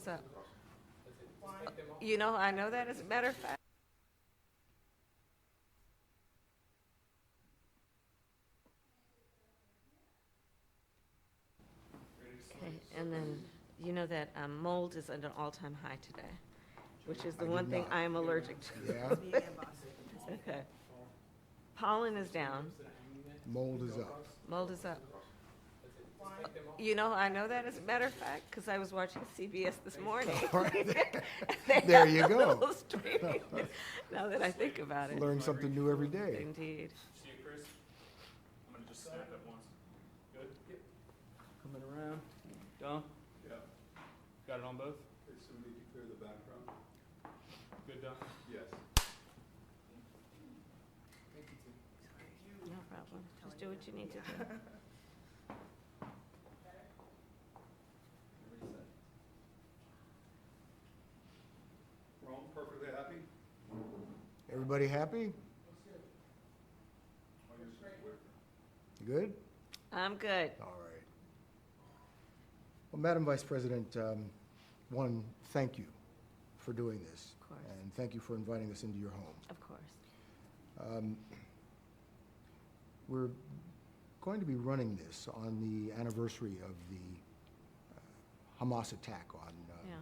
is up. You know, I know that as a matter of fact. Okay, and then, you know that mold is at an all-time high today, which is the I one did thing not. I am allergic to. Yeah, Okay. Pollen is down, mold is up. mold is up. You know, I know that as a matter of fact, because I was watching CBS this morning. They There have you the go. little streaming, now that I think about it. Learn something new every day. Indeed. See you, Chris? I'm gonna just snap it once. Good? Yep. Coming around. Done? Yeah. Got it on both? Okay, so we need to clear the background? Good, done? Yes. No problem. Just do what you need to do. We're all perfectly happy? Everybody happy? Oh, you're so quick. You good? I'm good. All right. Well, Madam Vice President, one, thank you for doing this. Of course. And thank you for inviting us into your home. Of course. We're going to be running this on the anniversary of the Hamas attack Yeah,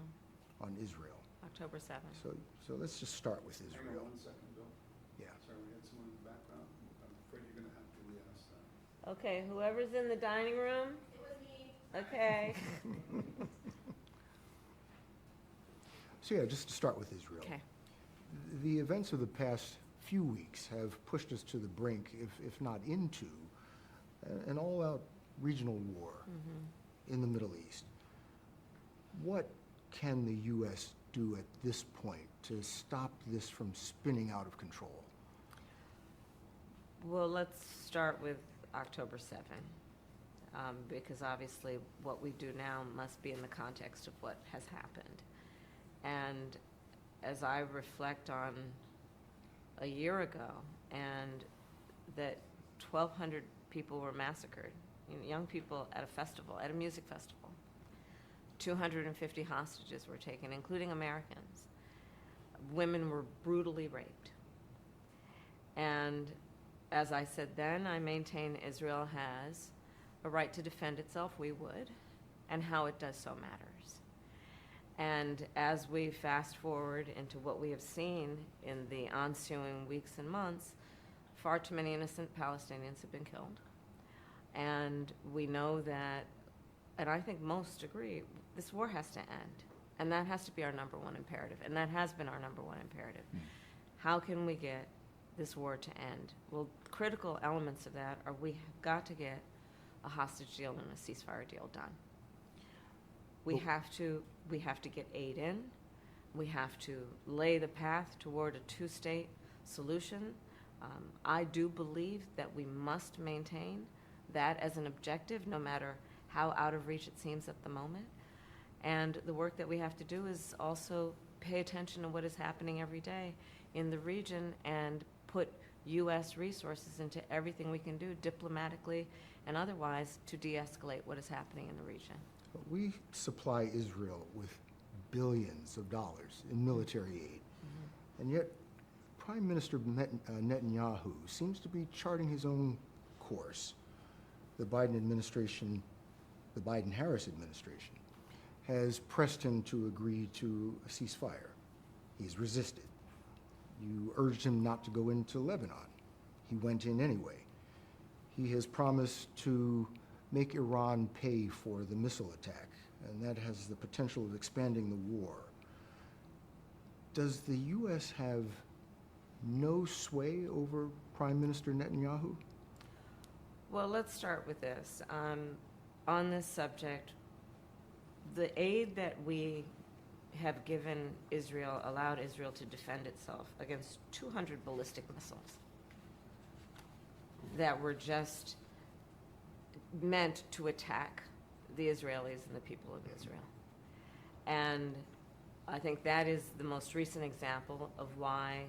on Israel. October 7th. So let's just start with Hang on Israel. 1 second, Bill. Yeah. Sorry, we had someone in the background. I'm afraid you're gonna have to re-ask that. Okay, whoever's in the dining room? It was me. Okay. So yeah, just to start with Israel. Okay. The events of the past few weeks have pushed us to the brink, if not into, an all-out regional war in the Middle East. What can the U.S. do at this point to stop this from spinning out of control? Well, let's start with October 7th, because obviously what we do now must be in the context of what has happened. And as I reflect on a year ago, and that 1,200 people were massacred, young people at a festival, at a music festival. 250 hostages were taken, including Americans. Women were brutally raped. And as I said then, I maintain Israel has a right to defend itself, we would, and how it does so matters. And as we fast forward into what we have seen in the ensuing weeks and months, far too many innocent Palestinians have been killed. And we know that, and I think most agree, this war has to end. And that has to be our number one imperative. And that has been our number one imperative. How can we get this war to end? Well, critical elements of that are we have got to get a hostage deal and a ceasefire deal done. We have to get aid in. We have to lay the path toward a two-state solution. I do believe that we must maintain that as an objective, no matter how out of reach it seems at the moment. And the work that we have to do is also pay attention to what is happening every day in the region and put U.S. resources into everything we can do diplomatically and otherwise to de-escalate what is happening in the region. We supply Israel with billions of dollars in military aid, and yet Prime Minister Netanyahu seems to be charting his own course. The Biden administration, the Biden-Harris administration, has pressed him to agree to a ceasefire. He's resisted. You urged him not to go into Lebanon. He went in anyway. He has promised to make Iran pay for the missile attack, and that has the potential of expanding the war. Does the U.S. have no sway over Prime Minister Netanyahu? Well, let's start with this. On this subject, the aid that we have given Israel allowed Israel to defend itself against 200 ballistic missiles that were just meant to attack the Israelis and the people of Israel. And I think that is the most recent example of why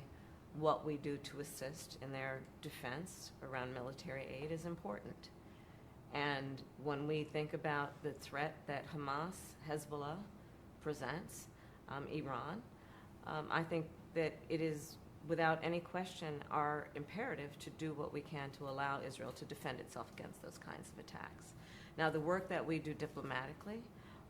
what we do to assist in their defense around military aid is important. And when we think about the threat that Hamas, Hezbollah presents, Iran. I think that it is, without any question, our imperative to do what we can to allow Israel to defend itself against those kinds of attacks. Now, the work that we do diplomatically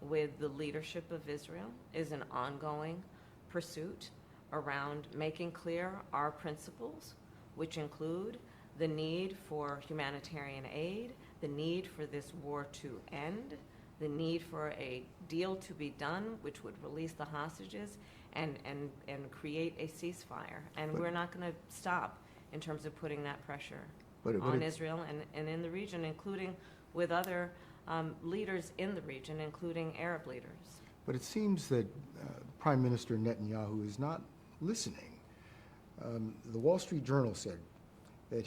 with the leadership of Israel is an ongoing pursuit around making clear our principles, which include the need for humanitarian aid, the need for this war to end, the need for a deal to be done which would release the hostages and create a ceasefire. And But- we're not going to stop in terms of putting that pressure But on it- Israel and in the region, including with other leaders in the region, including Arab leaders. But it seems that Prime Minister Netanyahu is not listening. The Wall Street Journal said that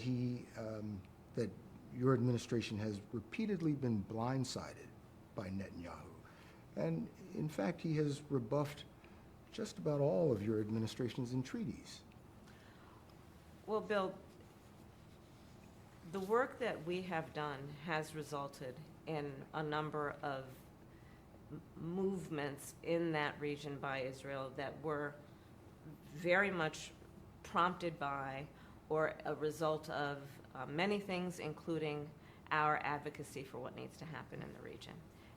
that your administration has repeatedly been blindsided by Netanyahu. And in fact, he has rebuffed just about all of your administration's entreaties. Well, Bill, the work that we have done has resulted in a number of movements in that region by Israel that were very much prompted by or a result of many things, including our advocacy for what needs to happen in the region.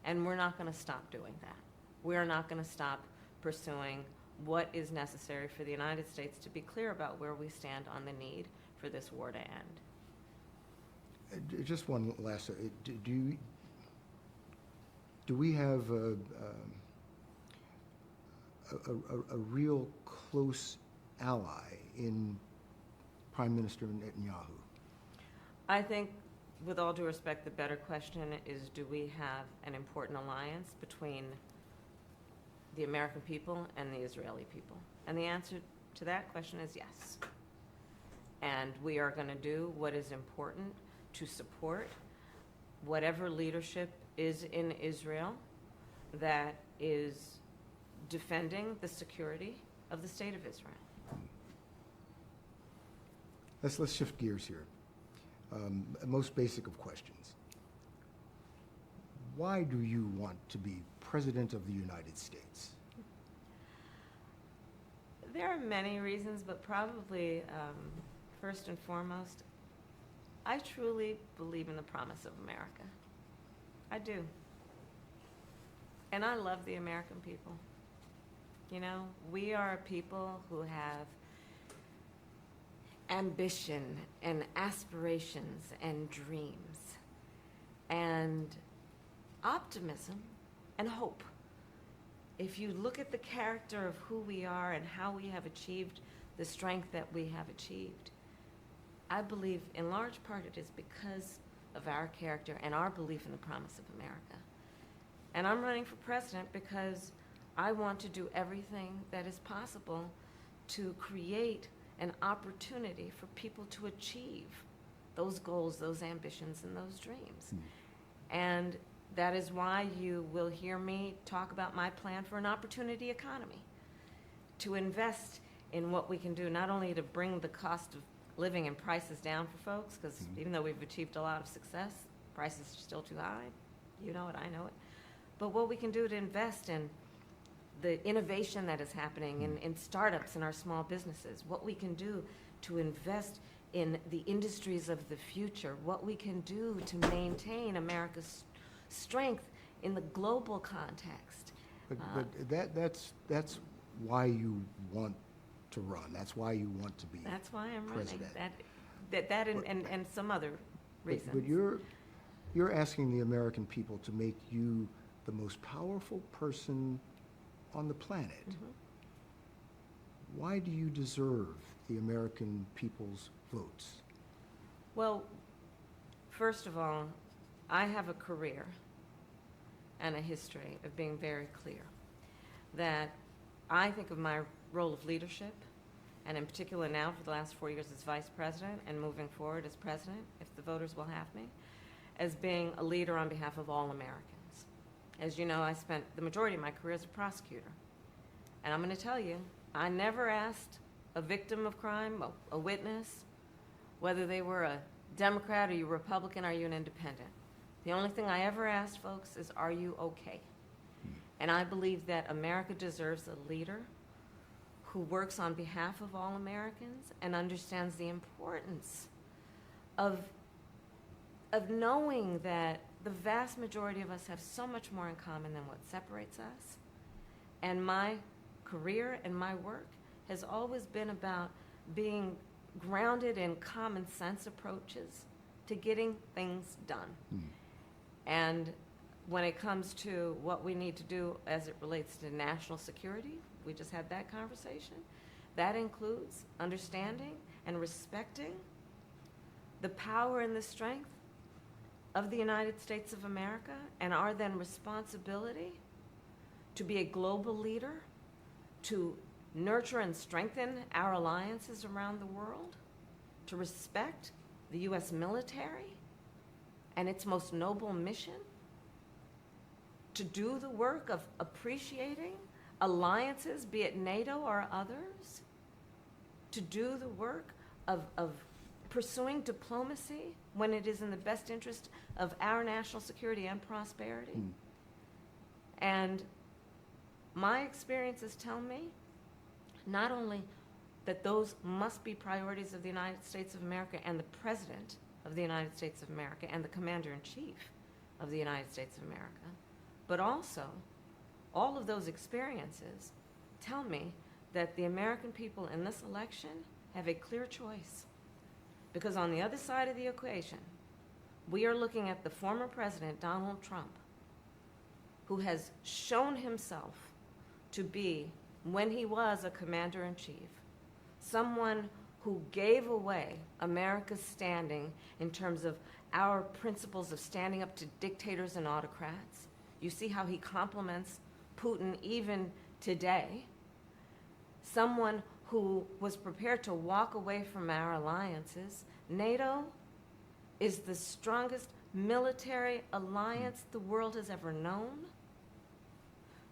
And we're not going to stop doing that. We're not going to stop pursuing what is necessary for the United States to be clear about where we stand on the need for this war to end. Just one last, do we have a real close ally in Prime Minister Netanyahu? I think, with all due respect, the better question is, do we have an important alliance between the American people and the Israeli people? And the answer to that question is yes. And we are going to do what is important to support whatever leadership is in Israel that is defending the security of the state of Israel. Let's shift gears here. Most basic of questions. Why do you want to be President of the United States? There are many reasons, but probably first and foremost, I truly believe in the promise of America. I do. And I love the American people. You know, we are a people who have ambition and aspirations and dreams and optimism and hope. If you look at the character of who we are and how we have achieved the strength that we have achieved, I believe in large part it is because of our character and our belief in the promise of America. And I'm running for president because I want to do everything that is possible to create an opportunity for people to achieve those goals, those ambitions, and those dreams. And that is why you will hear me talk about my plan for an opportunity economy, to invest in what we can do, not only to bring the cost of living and prices down for folks, because even though we've achieved a lot of success, prices are still too high. You know it, I know it. But what we can do to invest in the innovation that is happening in startups and our small businesses, what we can do to invest in the industries of the future, what we can do to maintain America's strength in the global context. But that's why you want to run. That's why you want to be. That's why I'm running. President. That and some other reasons. But you're asking the American people to make you the most powerful person on the planet. Mhm. Why do you deserve the American people's votes? Well, first of all, I have a career and a history of being very clear that I think of my role of leadership, and in particular now for the last 4 years as vice president and moving forward as president, if the voters will have me, as being a leader on behalf of all Americans. As you know, I spent the majority of my career as a prosecutor. And I'm going to tell you, I never asked a victim of crime, a witness, whether they were a Democrat, are you a Republican, are you an independent. The only thing I ever asked folks is, are you okay? And I believe that America deserves a leader who works on behalf of all Americans and understands the importance of knowing that the vast majority of us have so much more in common than what separates us. And my career and my work has always been about being grounded in common sense approaches to getting things done. And when it comes to what we need to do as it relates to national security, we just had that conversation. That includes understanding and respecting the power and the strength of the United States of America and our then responsibility to be a global leader, to nurture and strengthen our alliances around the world, to respect the U.S. military and its most noble mission, to do the work of appreciating alliances, be it NATO or others, to do the work of pursuing diplomacy when it is in the best interest of our national security and prosperity. And my experiences tell me not only that those must be priorities of the United States of America and the President of the United States of America and the Commander-in-Chief of the United States of America, but also all of those experiences tell me that the American people in this election have a clear choice. Because on the other side of the equation, we are looking at the former president, Donald Trump, who has shown himself to be, when he was a commander-in-chief, someone who gave away America's standing in terms of our principles of standing up to dictators and autocrats. You see how he compliments Putin even today. Someone who was prepared to walk away from our alliances. NATO is the strongest military alliance the world has ever known.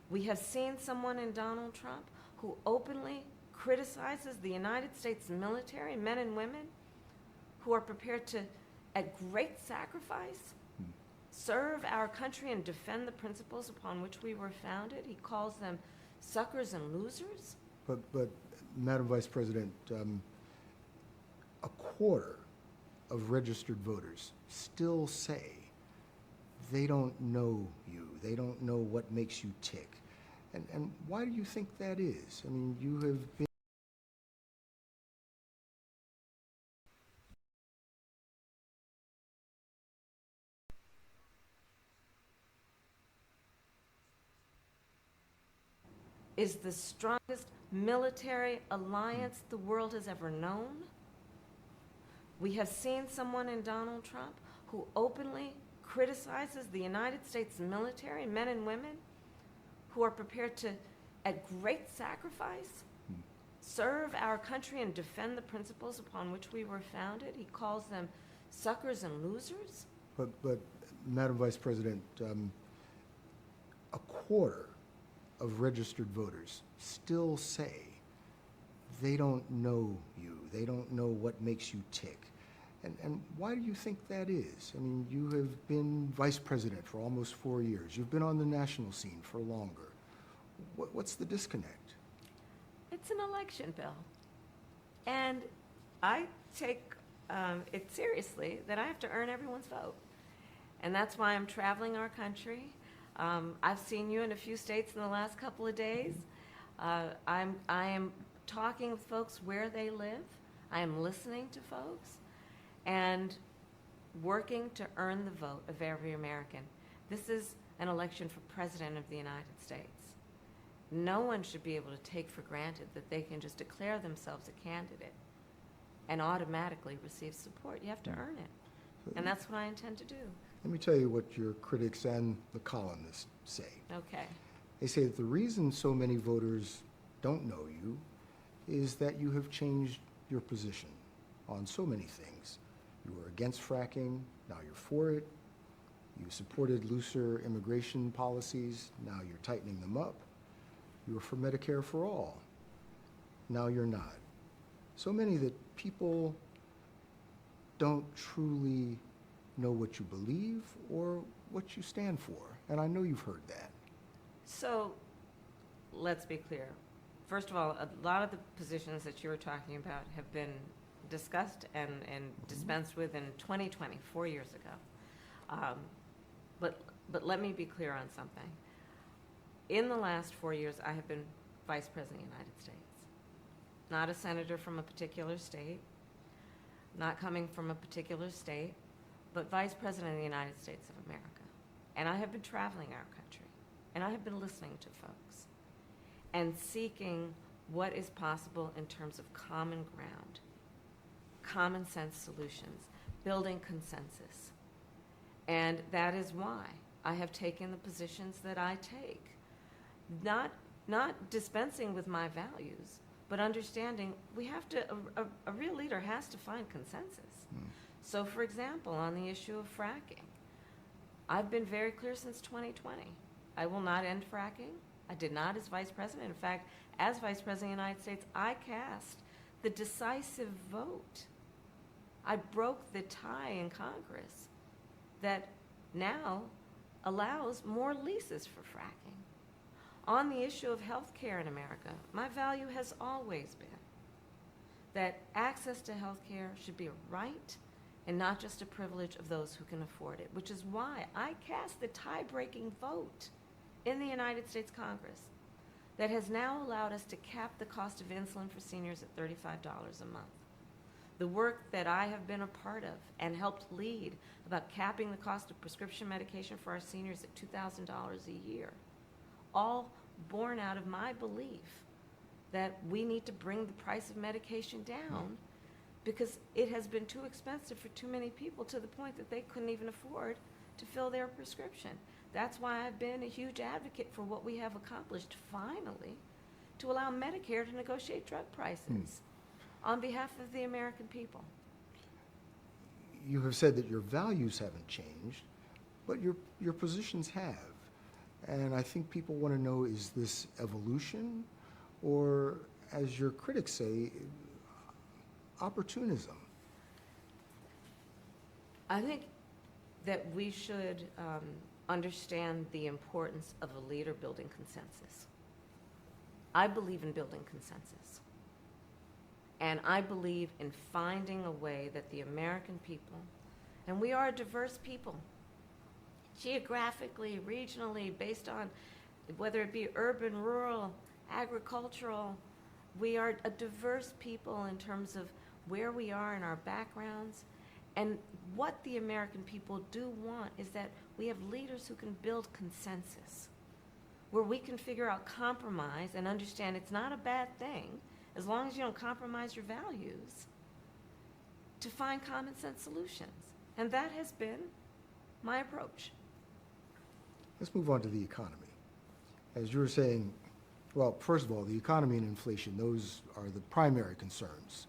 We have seen someone in Donald Trump who openly criticizes the United States military, men and women, who are prepared to, at great sacrifice, serve our country and defend the principles upon which we were founded. He calls them suckers and losers. But Madam Vice President, a quarter of registered voters still say they don't know you. They don't know what makes you tick. And why do you think that is? I mean, you have been is the strongest military alliance the world has ever known. We have seen someone in Donald Trump who openly criticizes the United States military, men and women, who are prepared to, at great sacrifice, serve our country and defend the principles upon which we were founded. He calls them suckers and losers. But Madam Vice President, a quarter of registered voters still say they don't know you. They don't know what makes you tick. And why do you think that is? I mean, you have been vice president for almost 4 years. You've been on the national scene for longer. What's the disconnect? It's an election, Bill. And I take it seriously that I have to earn everyone's vote. And that's why I'm traveling our country. I've seen you in a few states in the last couple of days. I am talking with folks where they live. I am listening to folks and working to earn the vote of every American. This is an election for President of the United States. No one should be able to take for granted that they can just declare themselves a candidate and automatically receive support. You have to earn it. And that's what I intend to do. Let me tell you what your critics and the columnists say. Okay. They say that the reason so many voters don't know you is that you have changed your position on so many things. You were against fracking, now you're for it. You supported looser immigration policies, now you're tightening them up. You were for Medicare for all, now you're not. So many that people don't truly know what you believe or what you stand for, and I know you've heard that. So, let's be clear. First of all, a lot of the positions that you were talking about have been discussed and dispensed with in 2020, 4 years ago. But let me be clear on something. In the last 4 years, I have been Vice President of the United States. Not a senator from a particular state, not coming from a particular state, but Vice President of the United States of America. And I have been traveling our country, and I have been listening to folks and seeking what is possible in terms of common ground, common sense solutions, building consensus. And that is why I have taken the positions that I take. Not dispensing with my values, but understanding we have to, a real leader has to find consensus. So for example, on the issue of fracking, I've been very clear since 2020. I will not end fracking. I did not as Vice President. In fact, as Vice President of the United States, I cast the decisive vote. I broke the tie in Congress that now allows more leases for fracking. On the issue of health care in America, my value has always been that access to health care should be a right and not just a privilege of those who can afford it, which is why I cast the tie-breaking vote in the United States Congress that has now allowed us to cap the cost of insulin for seniors at $35 a month. The work that I have been a part of and helped lead about capping the cost of prescription medication for our seniors at $2,000 a year, all born out of my belief that we need to bring the price of medication down because it has been too expensive for too many people to the point that they couldn't even afford to fill their prescription. That's why I've been a huge advocate for what we have accomplished finally to allow Medicare to negotiate drug prices on behalf of the American people. You have said that your values haven't changed, but your positions have. And I think people want to know, is this evolution or, as your critics say, opportunism? I think that we should understand the importance of a leader building consensus. I believe in building consensus. And I believe in finding a way that the American people, and we are a diverse people, geographically, regionally, based on whether it be urban, rural, agricultural, we are a diverse people in terms of where we are in our backgrounds. And what the American people do want is that we have leaders who can build consensus, where we can figure out compromise and understand it's not a bad thing, as long as you don't compromise your values, to find common sense solutions. And that has been my approach. Let's move on to the economy. As you were saying, well, first of all, the economy and inflation, those are the primary concerns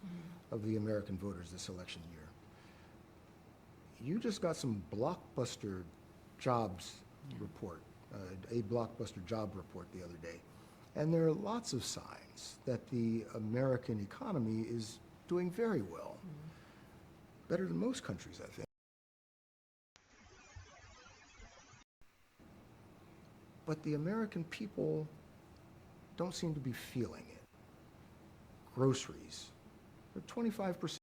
of the American voters this election year. You just got some blockbuster jobs report, a blockbuster job report the other day. And there are lots of signs that the American economy is doing very well, better than most countries, I think. But the American people don't seem to be feeling it. Groceries, they're 25%